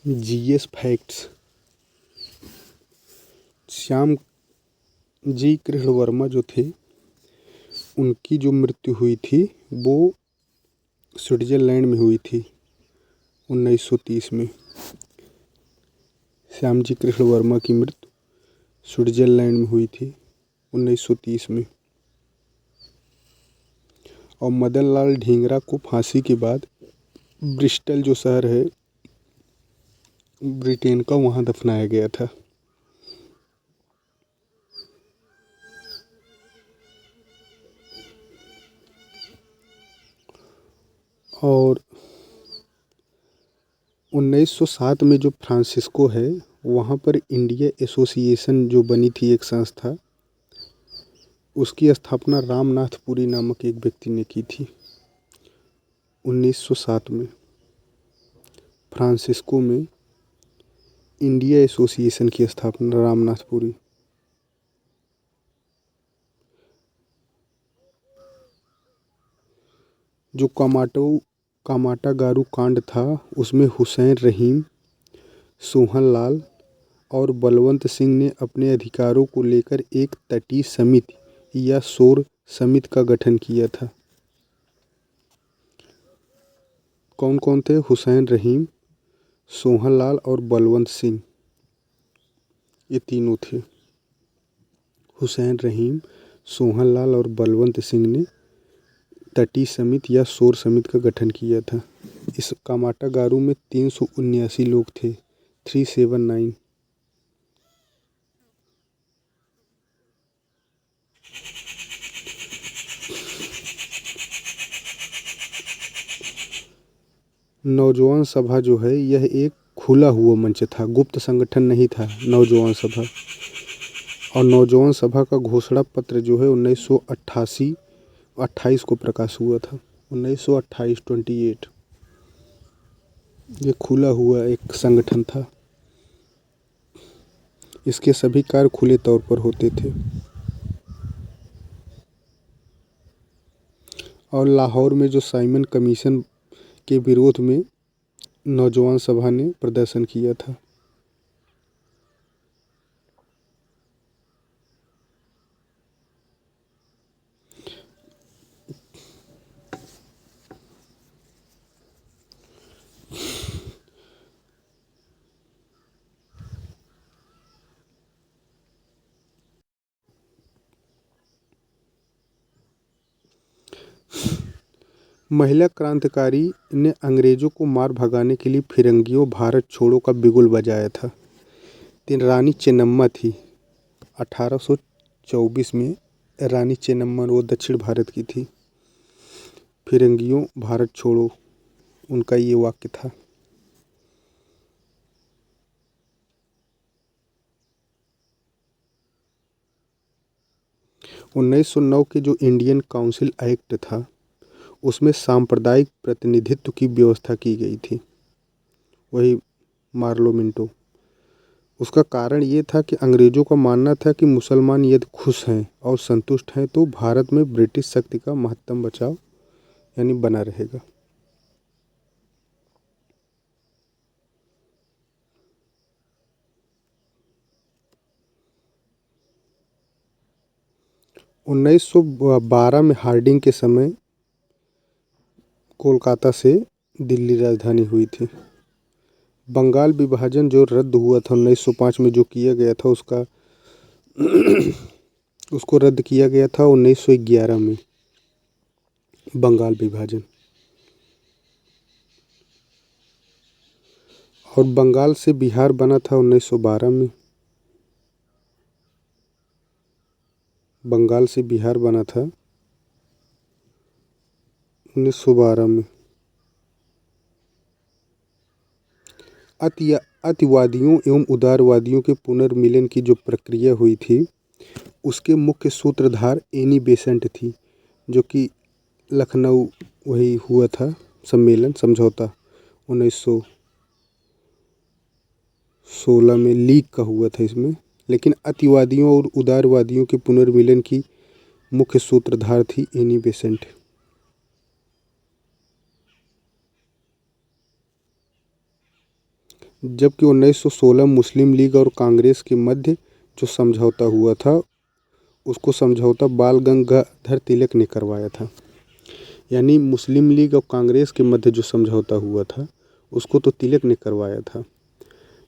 GS facts. Shyam ji Krishna Varma जो थे, उनकी जो मृत्यु हुई थी वो स्विट्ज़रलैंड में हुई थी 1930 में। श्याम जी कृष्ण वर्मा की मृत्यु स्विट्ज़रलैंड में हुई थी 1930 में। और मदन लाल ढींगरा को फांसी के बाद ब्रिस्टल जो शहर है ब्रिटेन का, वहाँ दफनाया गया था। और 1907 में जो फ्रांसिस्को है, वहाँ पर इंडिया एसोसिएशन जो बनी थी एक संस्था, उसकी स्थापना रामनाथपुरी नामक एक व्यक्ति ने की थी 1907 में। फ्रांसिस्को में इंडिया एसोसिएशन की स्थापना रामनाथपुरी। जो कामाटा गारू कांड था, उसमें हुसैन रहीम, सोहन लाल और बलवंत सिंह ने अपने अधिकारों को लेकर एक तटीय समिति या शोर समिति का गठन किया था। कौन कौन थे? हुसैन रहीम, सोहन लाल और बलवंत सिंह, ये तीनों थे। हुसैन रहीम, सोहन लाल और बलवंत सिंह ने तटीय समिति या शोर समिति का गठन किया था। इस कामाटा गारू में 379 लोग थे, 379। नौजवान सभा जो है, यह एक खुला हुआ मंच था, गुप्त संगठन नहीं था नौजवान सभा। और नौजवान सभा का घोषणा पत्र जो है 1928 को प्रकाश हुआ था। 1928 28। ये खुला हुआ एक संगठन था। इसके सभी कार्य खुले तौर पर होते थे। और लाहौर में जो साइमन कमीशन के विरोध में नौजवान सभा ने प्रदर्शन किया था। महिला क्रांतिकारी ने अंग्रेजों को मार भगाने के लिए फिरंगियों भारत छोड़ो का बिगुल बजाया था। रानी चेन्नम्मा थी 1824 में। रानी चेन्नम्मा वो दक्षिण भारत की थी। फिरंगियों भारत छोड़ो, उनका ये वाक्य था। उन्नीस सौ 9 के जो इंडियन काउंसिल एक्ट था, उसमें सांप्रदायिक प्रतिनिधित्व की व्यवस्था की गई थी, वही मार्लो मिंटो। उसका कारण ये था कि अंग्रेज़ों का मानना था कि मुसलमान यदि खुश हैं और संतुष्ट हैं तो भारत में ब्रिटिश शक्ति का महत्तम बचाव यानी बना रहेगा। उन्नीस सौ 12 में हार्डिंग के समय कोलकाता से दिल्ली राजधानी हुई थी। बंगाल विभाजन जो रद्द हुआ था 1905 में, जो किया गया था, उसको रद्द किया गया था 1911 में। बंगाल विभाजन। और बंगाल से बिहार बना था 1912 में। बंगाल से बिहार बना था 1912 में। अतिवादियों एवं उदारवादियों के पुनर्मिलन की जो प्रक्रिया हुई थी, उसके मुख्य सूत्रधार एनी बेसेंट थी, जो कि लखनऊ वही हुआ था सम्मेलन समझौता 1916 में लीग का हुआ था इसमें। लेकिन अतिवादियों और उदारवादियों के पुनर्मिलन की मुख्य सूत्रधार थी एनी बेसेंट। जबकि 1916 मुस्लिम लीग और कांग्रेस के मध्य जो समझौता हुआ था उसको समझौता बाल गंगाधर तिलक ने करवाया था। यानी मुस्लिम लीग और कांग्रेस के मध्य जो समझौता हुआ था उसको तो तिलक ने करवाया था,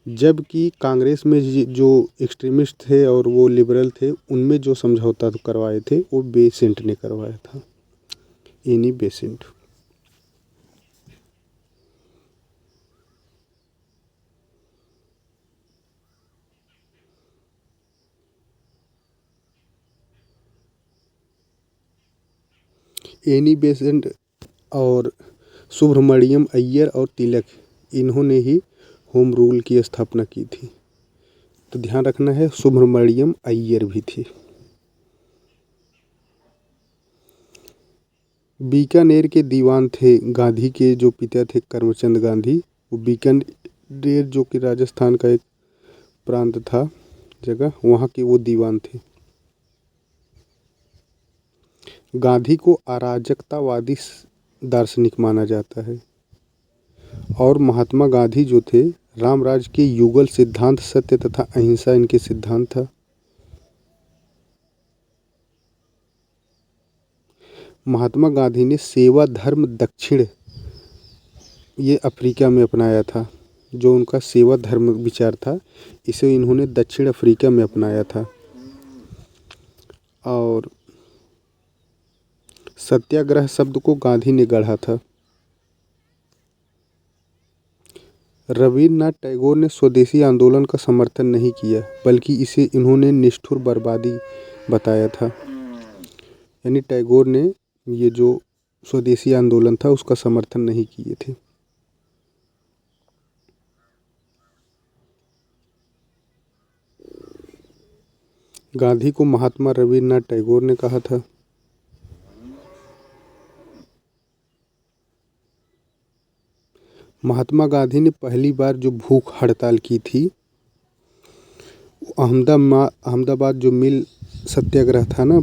जबकि कांग्रेस में जो एक्सट्रीमिस्ट थे और वो लिबरल थे उनमें जो समझौता करवाए थे वो बेसेंट ने करवाया था, एनी बेसेंट। एनी बेसेंट और सुब्रमण्यम अय्यर और तिलक इन्होंने ही होम रूल की स्थापना की थी। तो ध्यान रखना है सुब्रमण्यम अय्यर भी थे। बीकानेर के दीवान थे गांधी के जो पिता थे करमचंद गांधी, वो बीकानेर जो कि राजस्थान का एक प्रांत था जगह, वहाँ के वो दीवान थे। गांधी को अराजकतावादी दार्शनिक माना जाता है और महात्मा गांधी जो थे रामराज के युगल सिद्धांत, सत्य तथा अहिंसा इनके सिद्धांत था। महात्मा गांधी ने सेवा धर्म दक्षिण ये अफ्रीका में अपनाया था। जो उनका सेवा धर्म विचार था इसे इन्होंने दक्षिण अफ्रीका में अपनाया था। और सत्याग्रह शब्द को गांधी ने गढ़ा था। रविन्द्रनाथ टैगोर ने स्वदेशी आंदोलन का समर्थन नहीं किया बल्कि इसे इन्होंने निष्ठुर बर्बादी बताया था। यानी टैगोर ने ये जो स्वदेशी आंदोलन था उसका समर्थन नहीं किए थे। गांधी को महात्मा रविन्द्रनाथ टैगोर ने कहा था। महात्मा गांधी ने पहली बार जो भूख हड़ताल की थी अहमदाबाद जो मिल सत्याग्रह था ना,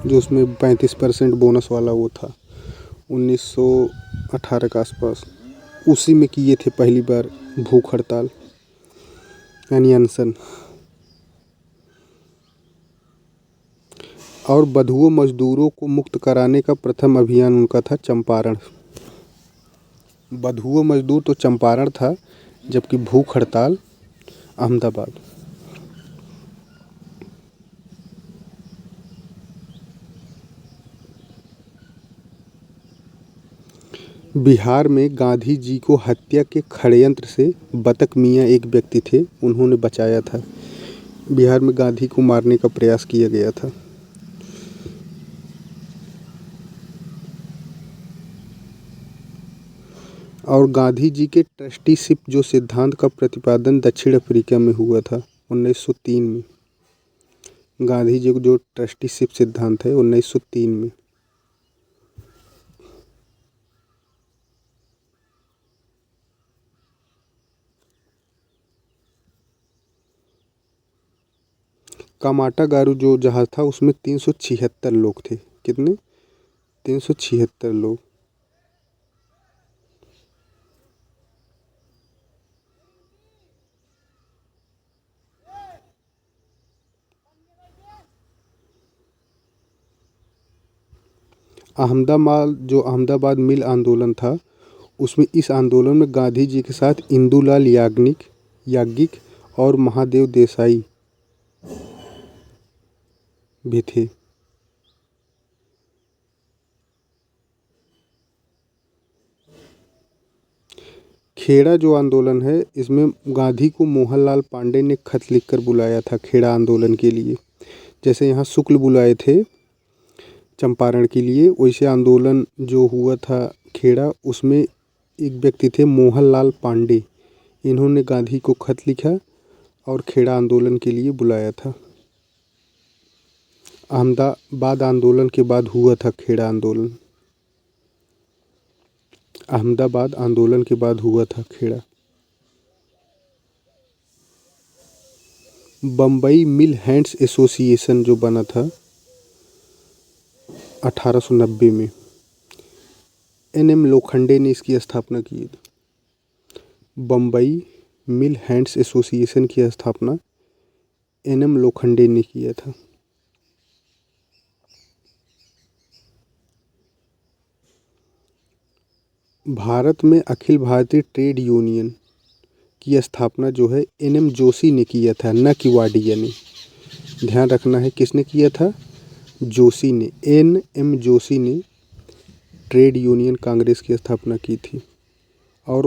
जो उसमें 35% बोनस वाला वो था 1918 के आसपास, उसी में किए थे पहली बार भूख हड़ताल यानी अनशन। और बंधुओं मजदूरों को मुक्त कराने का प्रथम अभियान उनका था चंपारण। बंधुओं मजदूर तो चंपारण था, जबकि भूख हड़ताल अहमदाबाद। बिहार में गांधी जी को हत्या के षड्यंत्र से बतक मियाँ एक व्यक्ति थे, उन्होंने बचाया था। बिहार में गांधी को मारने का प्रयास किया गया था। और गांधी जी के ट्रस्टीशिप जो सिद्धांत का प्रतिपादन दक्षिण अफ्रीका में हुआ था 1903 में। गांधी जी को जो ट्रस्टीशिप सिद्धांत है 1903 में। कामाठा गारू जो जहाज था उसमें 376 लोग थे। कितने? 376 लोग। अहमदाबाद मिल आंदोलन था, उसमें इस आंदोलन में गांधी जी के साथ इंदुलाल याज्ञिक और महादेव देसाई भी थे। खेड़ा जो आंदोलन है इसमें गांधी को मोहनलाल पांडे ने खत लिखकर बुलाया था खेड़ा आंदोलन के लिए। जैसे यहाँ शुक्ल बुलाए थे चंपारण के लिए, वैसे आंदोलन जो हुआ था खेड़ा, उसमें एक व्यक्ति थे मोहनलाल पांडे। इन्होंने गांधी को खत लिखा और खेड़ा आंदोलन के लिए बुलाया था। अहमदाबाद आंदोलन के बाद हुआ था खेड़ा आंदोलन। अहमदाबाद आंदोलन के बाद हुआ था खेड़ा। बम्बई मिल हैंड्स एसोसिएशन जो बना था 1890 में, NM लोखंडे ने इसकी स्थापना की थी। बम्बई मिल हैंड्स एसोसिएशन की स्थापना एन.एम. लोखंडे ने किया था। भारत में अखिल भारतीय ट्रेड यूनियन की स्थापना जो है एन.एम. जोशी ने किया था, न कि वाडिया ने। ध्यान रखना है किसने किया था, जोशी ने, एन.एम. जोशी ने ट्रेड यूनियन कांग्रेस की स्थापना की थी और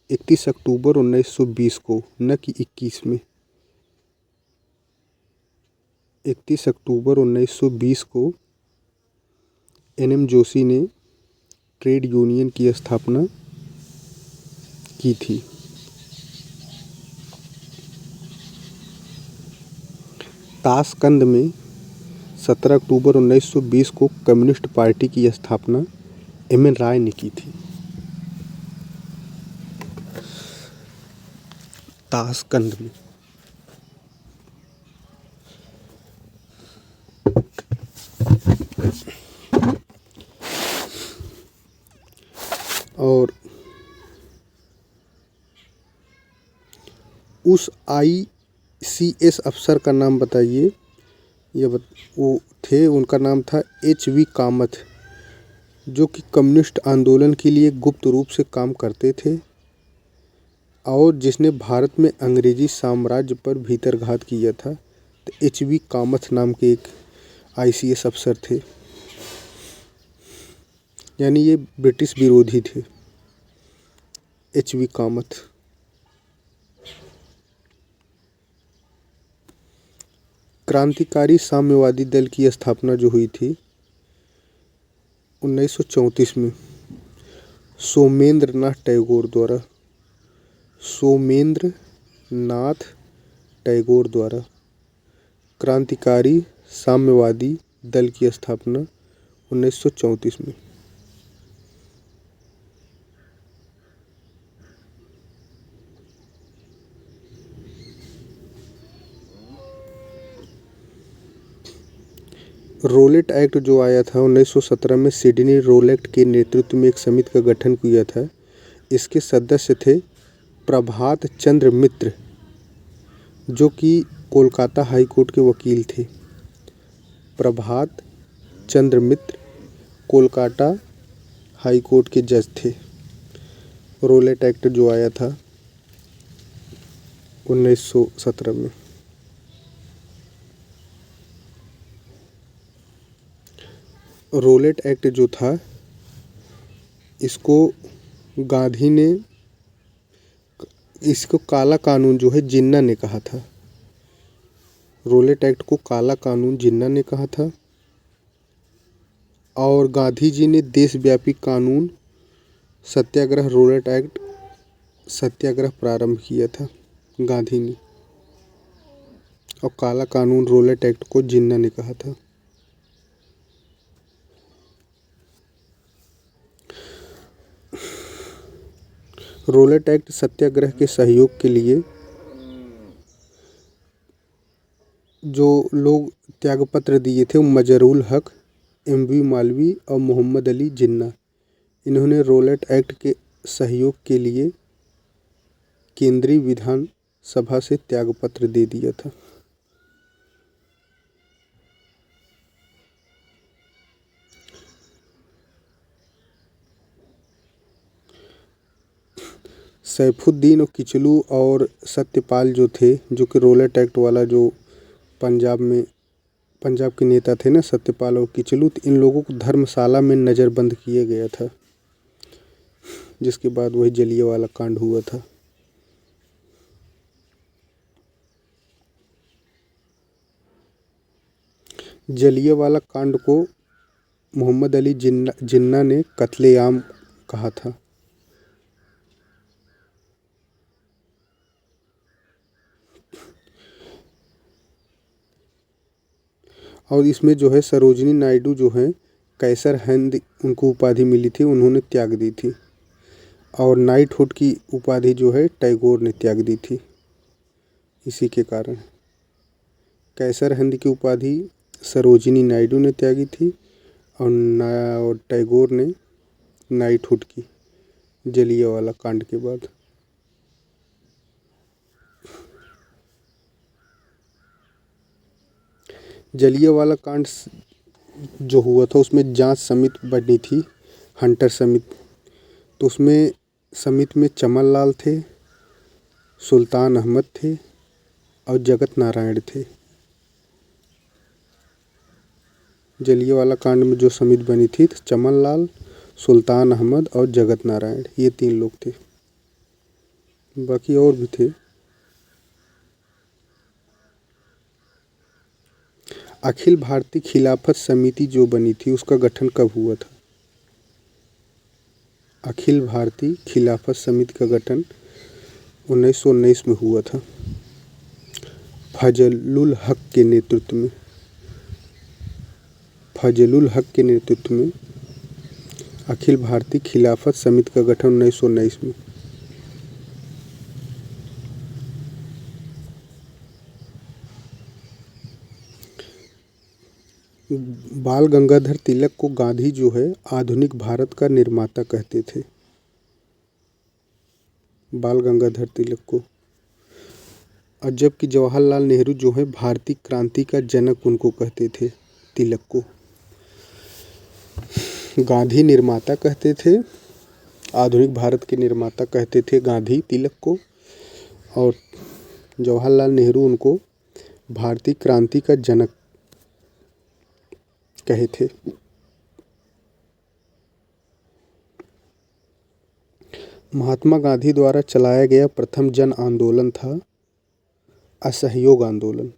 31 अक्टूबर 1920 को, न कि 21 में, 31 अक्टूबर 1920 को एन.एम. जोशी ने ट्रेड यूनियन की स्थापना की थी। ताशकंद में 17 अक्टूबर 1920 को कम्युनिस्ट पार्टी की स्थापना एम.एन. राय ने की थी। ताशकंद में और उस ICS अफसर का नाम बताइए। वो थे, उनका नाम था H.V. कामत, जो कि कम्युनिस्ट आंदोलन के लिए गुप्त रूप से काम करते थे और जिसने भारत में अंग्रेजी साम्राज्य पर भीतरघात किया था। तो H.V. कामत नाम के एक ICS अफसर थे, यानी ये ब्रिटिश विरोधी थे। H.V. कामत। क्रांतिकारी साम्यवादी दल की स्थापना जो हुई थी 1934 में सोमेंद्र नाथ टैगोर द्वारा। सोमेंद्र नाथ टैगोर द्वारा क्रांतिकारी साम्यवादी दल की स्थापना 1934 में। रोलेट एक्ट जो आया था 1917 में, सिडनी रोलेट के नेतृत्व में एक समिति का गठन किया था। इसके सदस्य थे प्रभात चंद्र मित्र, जो कि कोलकाता हाई कोर्ट के वकील थे। प्रभात चंद्र मित्र कोलकाता हाई कोर्ट के जज थे। रोलेट एक्ट जो आया था 1917 में। रोलेट एक्ट जो था, इसको गांधी ने, इसको काला कानून जो है जिन्ना ने कहा था। रोलेट एक्ट को काला कानून जिन्ना ने कहा था और गांधी जी ने देशव्यापी कानून सत्याग्रह रोलेट एक्ट सत्याग्रह प्रारंभ किया था गांधी ने, और काला कानून रोलेट एक्ट को जिन्ना ने कहा था। रोलेट एक्ट सत्याग्रह के सहयोग के लिए जो लोग त्यागपत्र दिए थे, मजरुल हक, M.V. मालवीय और मोहम्मद अली जिन्ना, इन्होंने रोलेट एक्ट के सहयोग के लिए केंद्रीय विधान सभा से त्यागपत्र दे दिया था। सैफुद्दीन और किचलू और सत्यपाल जो थे, जो कि रोलेट एक्ट वाला जो पंजाब के नेता थे ना, सत्यपाल और किचलू, इन लोगों को धर्मशाला में नज़रबंद किया गया था, जिसके बाद वही जलियांवाला कांड हुआ था। जलियांवाला कांड को मोहम्मद अली जिन्ना ने कत्लेआम कहा था। और इसमें जो है सरोजिनी नायडू जो हैं, कैसर हिंद उनको उपाधि मिली थी, उन्होंने त्याग दी थी, और नाइटहुड की उपाधि जो है टैगोर ने त्याग दी थी। इसी के कारण कैसर हिंद की उपाधि सरोजिनी नायडू ने त्यागी थी और टैगोर ने नाइटहुड की, जलियांवाला कांड के बाद। जलियांवाला कांड जो हुआ था उसमें जांच समिति बनी थी, हंटर समिति। तो उसमें समिति में चमन लाल थे, सुल्तान अहमद थे और जगत नारायण थे। जलियांवाला कांड में जो समिति बनी थी तो चमन लाल, सुल्तान अहमद और जगत नारायण, ये 3 लोग थे। बाकी और भी थे। अखिल भारतीय खिलाफत समिति जो बनी थी उसका गठन कब हुआ था? अखिल भारतीय खिलाफत समिति का गठन 1919 में हुआ था, फजलुल हक के नेतृत्व में। फजलुल हक के नेतृत्व में अखिल भारतीय खिलाफत समिति का गठन 1919 में। बाल गंगाधर तिलक को गांधी जो है आधुनिक भारत का निर्माता कहते थे। बाल गंगाधर तिलक को। और जबकि जवाहरलाल नेहरू जो है भारतीय क्रांति का जनक उनको कहते थे, तिलक को। गांधी निर्माता कहते थे, आधुनिक भारत के निर्माता कहते थे गांधी तिलक को, और जवाहरलाल नेहरू उनको भारतीय क्रांति का जनक कहे थे। महात्मा गांधी द्वारा चलाया गया प्रथम जन आंदोलन था असहयोग आंदोलन।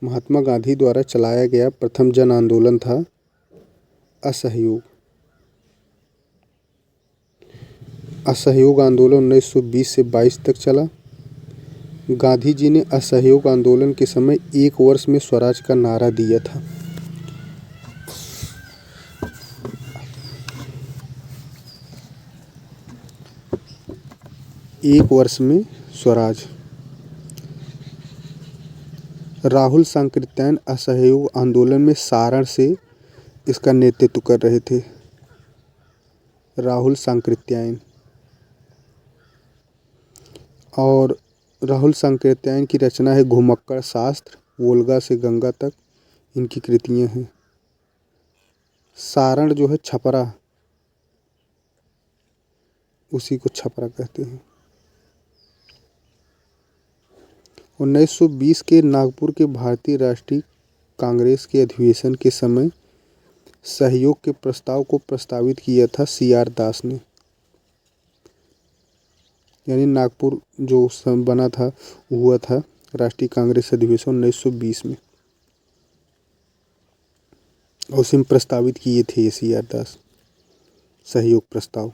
महात्मा गांधी द्वारा चलाया गया प्रथम जन आंदोलन था असहयोग। असहयोग आंदोलन 1920 से 22 तक चला। गांधी जी ने असहयोग आंदोलन के समय 1 वर्ष में स्वराज का नारा दिया था। एक वर्ष में स्वराज। राहुल सांकृत्यायन असहयोग आंदोलन में सारण से इसका नेतृत्व कर रहे थे। राहुल सांकृत्यायन। और राहुल सांकृत्यायन की रचना है घुमक्कड़ शास्त्र, वोल्गा से गंगा तक इनकी कृतियां हैं। सारण जो है छपरा, उसी को छपरा कहते हैं। 1920 के नागपुर के भारतीय राष्ट्रीय कांग्रेस के अधिवेशन के समय सहयोग के प्रस्ताव को प्रस्तावित किया था CR दास ने। यानी नागपुर जो बना था हुआ था राष्ट्रीय कांग्रेस अधिवेशन 1920 में, और उसी में प्रस्तावित किए थे ये CR दास सहयोग प्रस्ताव।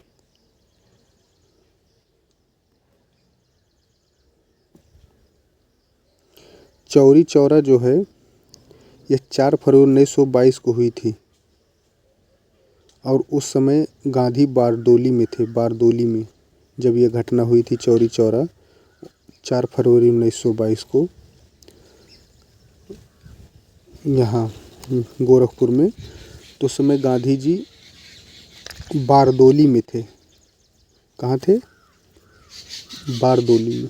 चौरी चौरा जो है यह 4 फरवरी 1922 को हुई थी, और उस समय गांधी बारडोली में थे। बारडोली में जब यह घटना हुई थी चौरी चौरा 4 फरवरी 1922 को यहाँ गोरखपुर में, तो उस समय गांधी जी बारडोली में थे। कहाँ थे? बारडोली में।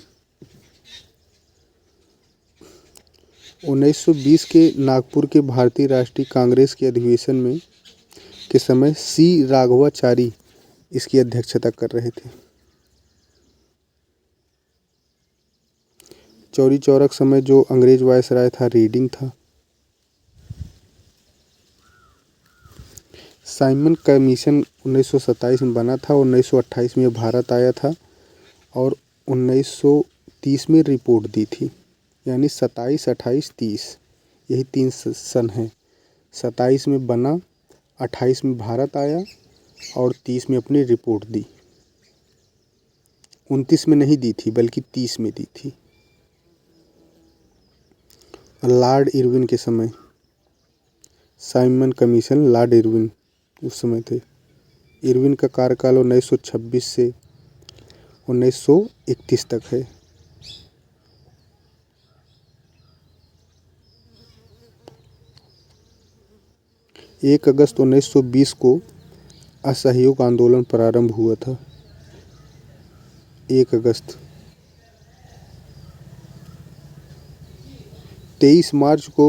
1920 के नागपुर के भारतीय राष्ट्रीय कांग्रेस के अधिवेशन में के समय C राघवाचारी इसकी अध्यक्षता कर रहे थे। चौरी चौरा के समय जो अंग्रेज वायसराय था रीडिंग था। साइमन कमीशन 1927 में बना था, 1928 में भारत आया था और 1930 में रिपोर्ट दी थी। यानी 27, 28, 30 यही 3 सन हैं। 27 में बना, 28 में भारत आया और 30 में अपनी रिपोर्ट दी। 29 में नहीं दी थी बल्कि 30 में दी थी। लॉर्ड इरविन के समय साइमन कमीशन, लॉर्ड इरविन उस समय थे। इरविन का कार्यकाल 1926 से 1931 तक है। एक अगस्त 1920 को असहयोग आंदोलन प्रारंभ हुआ था। 1 अगस्त। 23 मार्च को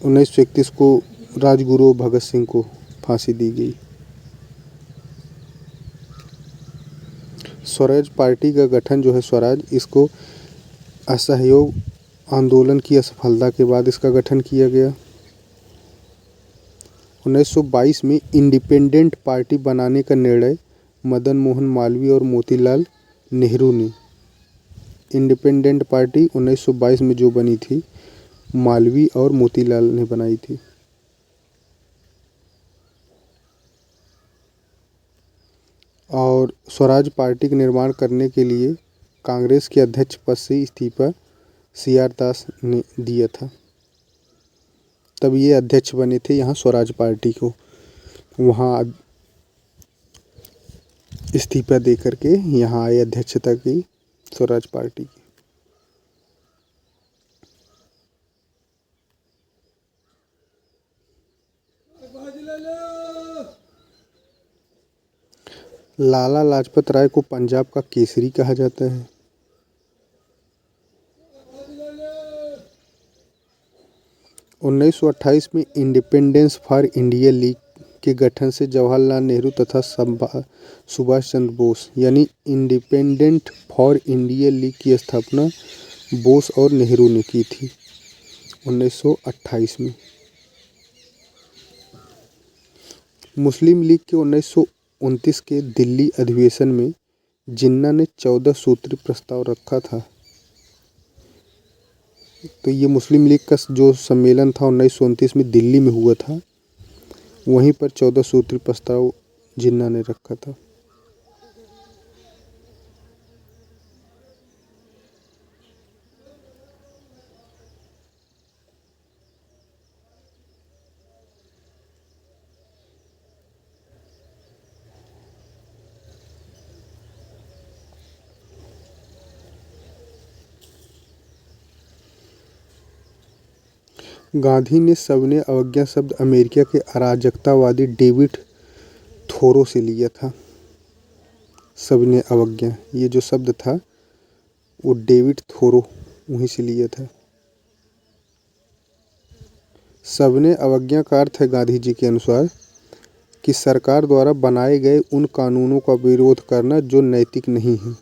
1931 को राजगुरु भगत सिंह को फांसी दी गई। स्वराज पार्टी का गठन जो है स्वराज, इसको असहयोग आंदोलन की असफलता के बाद इसका गठन किया गया। 1922 में इंडिपेंडेंट पार्टी बनाने का निर्णय मदन मोहन मालवीय और मोतीलाल नेहरू ने, इंडिपेंडेंट पार्टी 1922 में जो बनी थी, मालवीय और मोतीलाल ने बनाई थी। और स्वराज पार्टी का निर्माण करने के लिए कांग्रेस के अध्यक्ष पद से इस्तीफा CR दास ने दिया था। तब ये अध्यक्ष बने थे यहाँ स्वराज पार्टी को, वहाँ इस्तीफा दे करके यहाँ आए अध्यक्षता की स्वराज पार्टी की। लाला लाजपत राय को पंजाब का केसरी कहा जाता है। उन्नीस 1928 में इंडिपेंडेंस फॉर इंडिया लीग के गठन से जवाहरलाल नेहरू तथा सुभाष चंद्र बोस यानी इंडिपेंडेंट फॉर इंडिया लीग की स्थापना बोस और नेहरू ने की थी 1928 में। मुस्लिम लीग के 1929 के दिल्ली अधिवेशन में जिन्ना ने 14 सूत्री प्रस्ताव रखा था। तो ये मुस्लिम लीग का जो सम्मेलन था 1929 में दिल्ली में हुआ था, वहीं पर 14 सूत्री प्रस्ताव जिन्ना ने रखा था। गांधी ने सविनय अवज्ञा शब्द अमेरिका के अराजकतावादी डेविड थोरो से लिया था। सविनय अवज्ञा ये जो शब्द था वो डेविड थोरो वहीं से लिया था। सविनय अवज्ञा का अर्थ है गांधी जी के अनुसार कि सरकार द्वारा बनाए गए उन कानूनों का विरोध करना जो नैतिक नहीं है।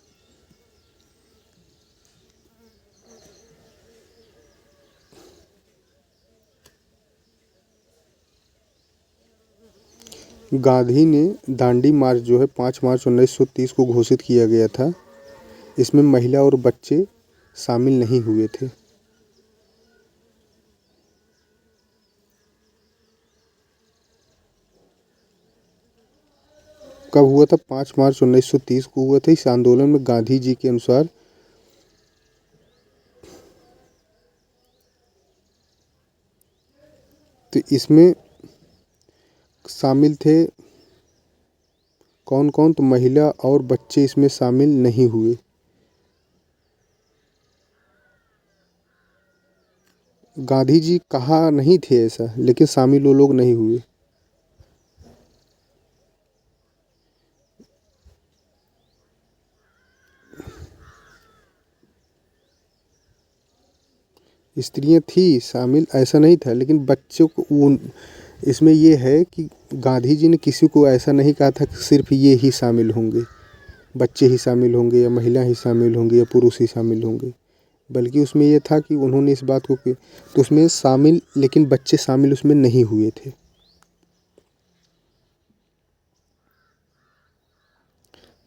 गांधी ने दांडी मार्च जो है 5 मार्च 1930 को घोषित किया गया था, इसमें महिला और बच्चे शामिल नहीं हुए थे। कब हुआ था? 5 मार्च 1930 को हुआ था। इस आंदोलन में गांधी जी के अनुसार तो इसमें शामिल थे कौन कौन? तो महिला और बच्चे इसमें शामिल नहीं हुए। गांधी जी कहा नहीं थे ऐसा, लेकिन शामिल वो लोग नहीं हुए। स्त्रियां थी शामिल ऐसा नहीं था, लेकिन बच्चों को इसमें ये है कि गांधी जी ने किसी को ऐसा नहीं कहा था कि सिर्फ ये ही शामिल होंगे, बच्चे ही शामिल होंगे या महिला ही शामिल होंगे या पुरुष ही शामिल होंगे, बल्कि उसमें ये था कि उन्होंने इस बात को तो उसमें शामिल, लेकिन बच्चे शामिल उसमें नहीं हुए थे।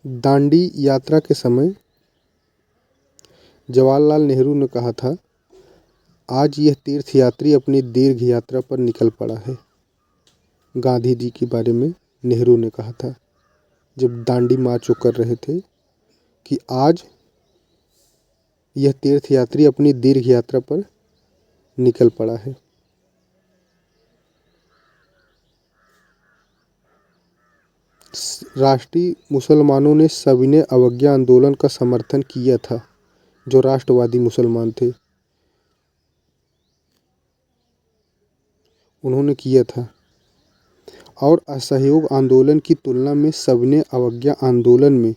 दांडी यात्रा के समय जवाहरलाल नेहरू ने कहा था, आज यह तीर्थयात्री अपनी दीर्घ यात्रा पर निकल पड़ा है। गांधी जी के बारे में नेहरू ने कहा था जब दांडी मार्च कर रहे थे कि आज यह तीर्थयात्री अपनी दीर्घ यात्रा पर निकल पड़ा है। राष्ट्रीय मुसलमानों ने सविनय अवज्ञा आंदोलन का समर्थन किया था, जो राष्ट्रवादी मुसलमान थे उन्होंने किया था। और असहयोग आंदोलन की तुलना में सविनय अवज्ञा आंदोलन में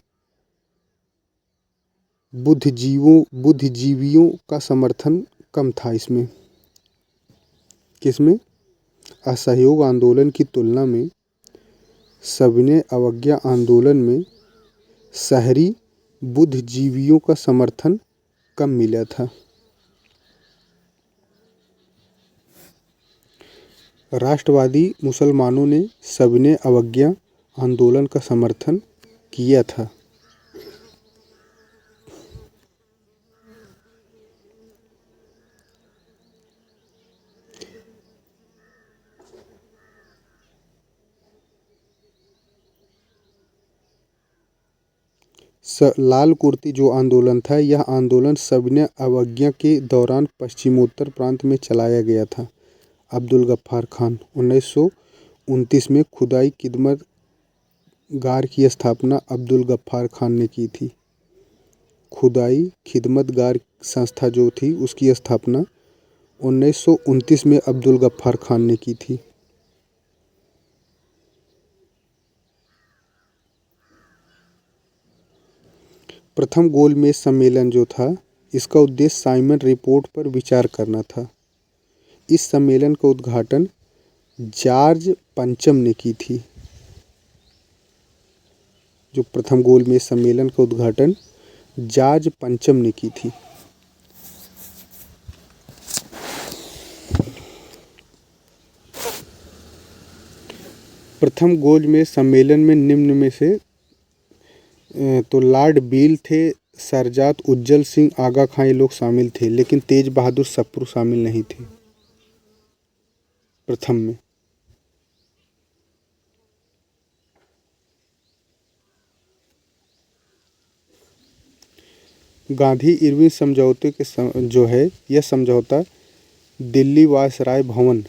बुद्धिजीवियों का समर्थन कम था इसमें। किसमें? असहयोग आंदोलन की तुलना में सविनय अवज्ञा आंदोलन में शहरी बुद्धिजीवियों का समर्थन कम मिला था। राष्ट्रवादी मुसलमानों ने सविनय अवज्ञा आंदोलन का समर्थन किया था। लाल कुर्ती जो आंदोलन था, यह आंदोलन सविनय अवज्ञा के दौरान पश्चिमोत्तर प्रांत में चलाया गया था। अब्दुल गफ्फार खान 1929 में खुदाई खिदमत गार की स्थापना अब्दुल गफ्फार खान ने की थी। खुदाई खिदमत गार संस्था जो थी उसकी स्थापना 1929 में अब्दुल गफ्फार खान ने की थी। प्रथम गोलमेज सम्मेलन जो था, इसका उद्देश्य साइमन रिपोर्ट पर विचार करना था। इस सम्मेलन का उद्घाटन जॉर्ज पंचम ने की थी। जो प्रथम गोलमेज सम्मेलन का उद्घाटन जॉर्ज पंचम ने की थी। प्रथम गोलमेज सम्मेलन में निम्न में से तो लॉर्ड बिल थे, सरजात उज्जल सिंह, आगा खां ये लोग शामिल थे, लेकिन तेज बहादुर सप्रू शामिल नहीं थे प्रथम में। गांधी इरविन समझौते के जो है, यह समझौता दिल्ली वायसराय भवन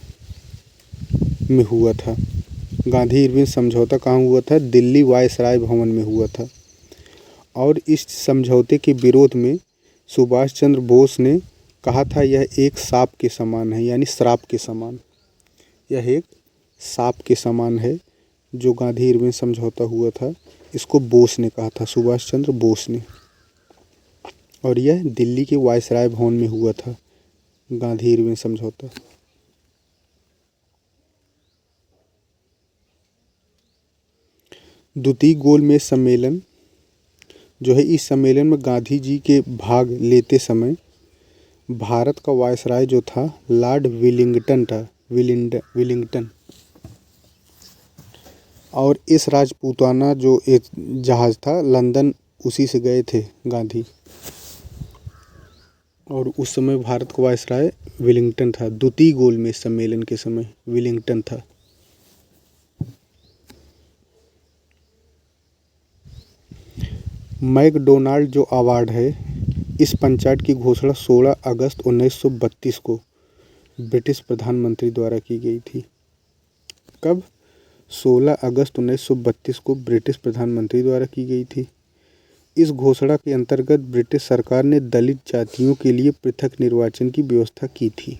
में हुआ था। गांधी इरविन समझौता कहाँ हुआ था? दिल्ली वायसराय भवन में हुआ था। और इस समझौते के विरोध में सुभाष चंद्र बोस ने कहा था यह एक सांप के समान है, यानी श्राप के समान। यह एक सांप के समान है जो गांधी इरविन समझौता हुआ था, इसको बोस ने कहा था, सुभाष चंद्र बोस ने। और यह दिल्ली के वायसराय भवन में हुआ था गांधी इरविन समझौता। द्वितीय गोलमेज सम्मेलन जो है, इस सम्मेलन में गांधी जी के भाग लेते समय भारत का वायसराय जो था लॉर्ड विलिंगटन था, विलिंगटन। और इस राजपूताना जो एक जहाज़ था लंदन, उसी से गए थे गांधी। और उस समय भारत का वायसराय विलिंगटन था। द्वितीय गोलमेज सम्मेलन के समय विलिंगटन था। मैकडोनाल्ड जो अवार्ड है, इस पंचायत की घोषणा 16 अगस्त 1932 को ब्रिटिश प्रधानमंत्री द्वारा की गई थी। कब? 16 अगस्त 1932 को ब्रिटिश प्रधानमंत्री द्वारा की गई थी। इस घोषणा के अंतर्गत ब्रिटिश सरकार ने दलित जातियों के लिए पृथक निर्वाचन की व्यवस्था की थी।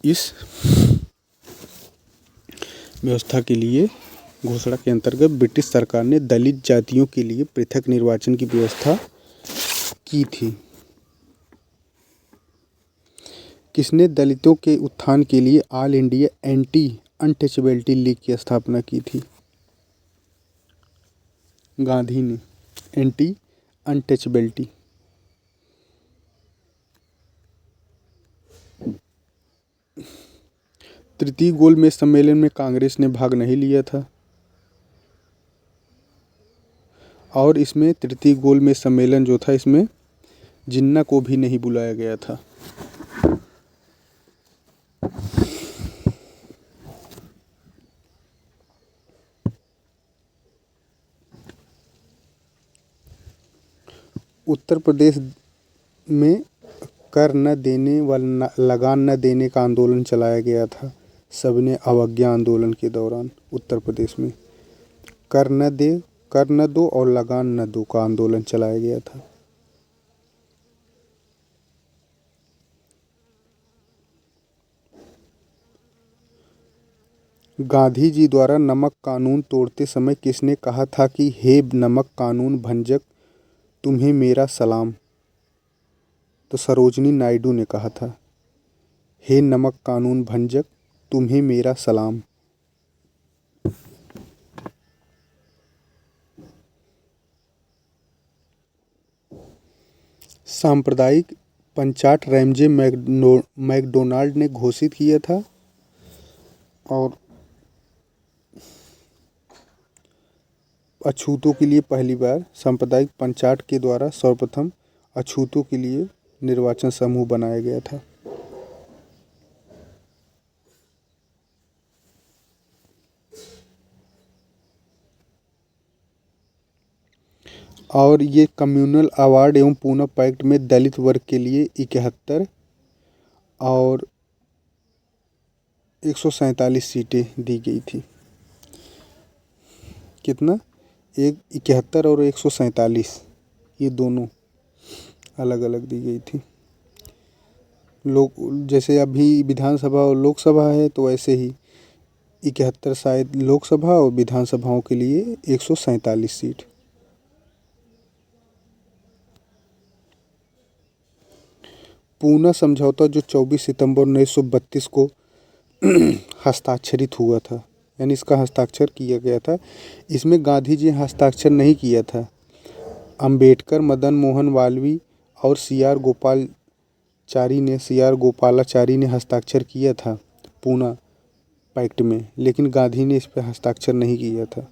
इस व्यवस्था के लिए घोषणा के अंतर्गत ब्रिटिश सरकार ने दलित जातियों के लिए पृथक निर्वाचन की व्यवस्था की थी। किसने दलितों के उत्थान के लिए all India anti untouchability league की स्थापना की थी? गांधी ने। Anti untouchability. तृतीय गोलमेज सम्मेलन में कांग्रेस ने भाग नहीं लिया था। और इसमें तृतीय गोलमेज सम्मेलन जो था, इसमें जिन्ना को भी नहीं बुलाया गया था। उत्तर प्रदेश में कर न देने व लगान न देने का आंदोलन चलाया गया था सविनय अवज्ञा आंदोलन के दौरान। उत्तर प्रदेश में कर न दो और लगान न दो का आंदोलन चलाया गया था। गांधी जी द्वारा नमक कानून तोड़ते समय किसने कहा था कि हे नमक कानून भंजक, तुम्हें मेरा सलाम? तो सरोजिनी नायडू ने कहा था, हे नमक कानून भंजक, तुम्हें मेरा सलाम। सांप्रदायिक पंचाट रैमजे मैकडोनाल्ड ने घोषित किया था और अछूतों के लिए पहली बार सांप्रदायिक पंचाट के द्वारा सर्वप्रथम अछूतों के लिए निर्वाचन समूह बनाया गया था। और ये कम्युनल अवार्ड एवं पूना पैक्ट में दलित वर्ग के लिए 71 और 147 सीटें दी गई थी। कितना? 71 और 147, ये दोनों अलग अलग दी गई थी। लोग जैसे अभी विधानसभा और लोकसभा है, तो ऐसे ही 71 शायद लोकसभा और विधानसभाओं के लिए 147 सीट। पूना समझौता जो 24 सितंबर 1932 को हस्ताक्षरित हुआ था, यानी इसका हस्ताक्षर किया गया था। इसमें गांधी जी हस्ताक्षर नहीं किया था, अंबेडकर, मदन मोहन मालवीय और सी आर गोपालाचारी ने हस्ताक्षर किया था पूना पैक्ट में, लेकिन गांधी ने इस पर हस्ताक्षर नहीं किया था।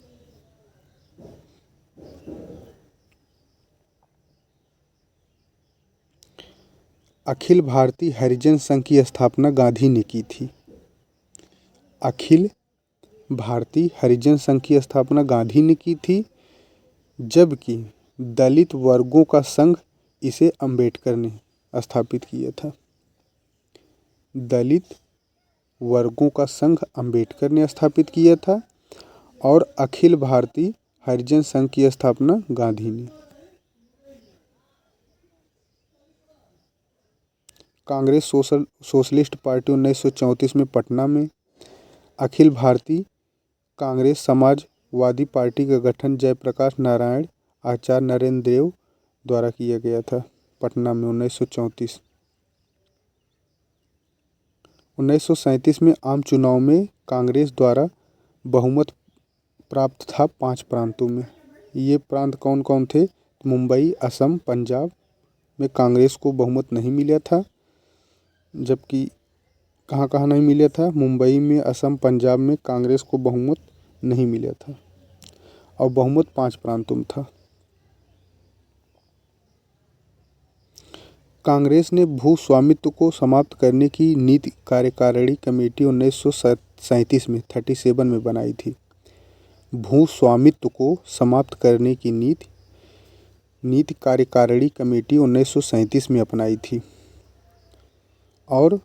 अखिल भारतीय हरिजन संघ की स्थापना गांधी ने की थी। अखिल भारतीय हरिजन संघ की स्थापना गांधी ने की थी, जबकि दलित वर्गों का संघ इसे अंबेडकर ने स्थापित किया था। दलित वर्गों का संघ अंबेडकर ने स्थापित किया था और अखिल भारतीय हरिजन संघ की स्थापना गांधी ने। कांग्रेस सोशलिस्ट पार्टी 1934 में पटना में। अखिल भारतीय कांग्रेस समाजवादी पार्टी का गठन जयप्रकाश नारायण आचार्य नरेंद्र देव द्वारा किया गया था पटना में 1934। 1937 में आम चुनाव में कांग्रेस द्वारा बहुमत प्राप्त था 5 प्रांतों में। ये प्रांत कौन कौन थे? मुंबई, असम, पंजाब में कांग्रेस को बहुमत नहीं मिला था, जबकि कहाँ कहाँ नहीं मिला था? मुंबई में, असम, पंजाब में कांग्रेस को बहुमत नहीं मिला था और बहुमत 5 प्रांतों में था। कांग्रेस ने भू स्वामित्व को समाप्त करने की नीति कार्यकारिणी कमेटी 1937 में 37 में बनाई थी। भू स्वामित्व को समाप्त करने की नीति कार्यकारिणी कमेटी 1937 में अपनाई थी और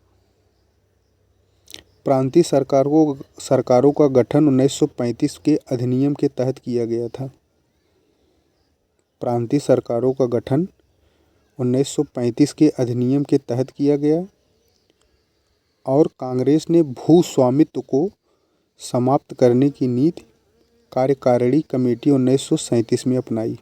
प्रांतीय सरकारों का गठन 1935 के अधिनियम के तहत किया गया था। प्रांतीय सरकारों का गठन 1935 के अधिनियम के तहत किया गया और कांग्रेस ने भू स्वामित्व को समाप्त करने की नीति कार्यकारिणी कमेटी 1937 में अपनाई।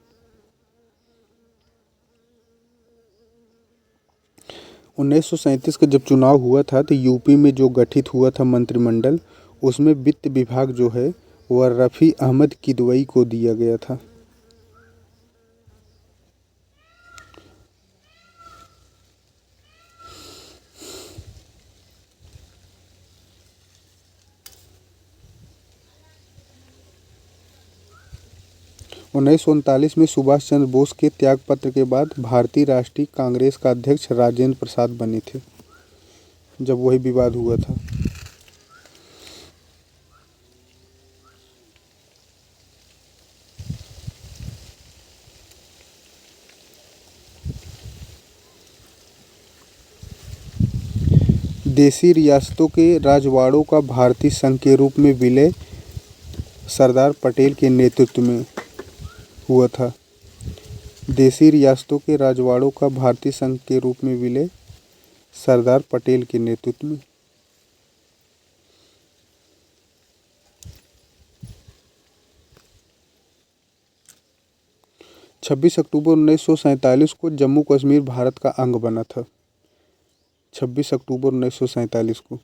1937 का जब चुनाव हुआ था तो यूपी में जो गठित हुआ था मंत्रिमंडल, उसमें वित्त विभाग जो है वह रफ़ी अहमद किदवई को दिया गया था। उन्नीस में सुभाष चंद्र बोस के त्यागपत्र के बाद भारतीय राष्ट्रीय कांग्रेस का अध्यक्ष राजेंद्र प्रसाद बने थे, जब वही विवाद हुआ था। देशी रियासतों के राजवाड़ों का भारतीय संघ के रूप में विलय सरदार पटेल के नेतृत्व में हुआ था। देशी रियासतों के राजवाड़ों का भारतीय संघ के रूप में विलय सरदार पटेल के नेतृत्व में। 26 अक्टूबर 1947 को जम्मू कश्मीर भारत का अंग बना था। 26 अक्टूबर 1947 को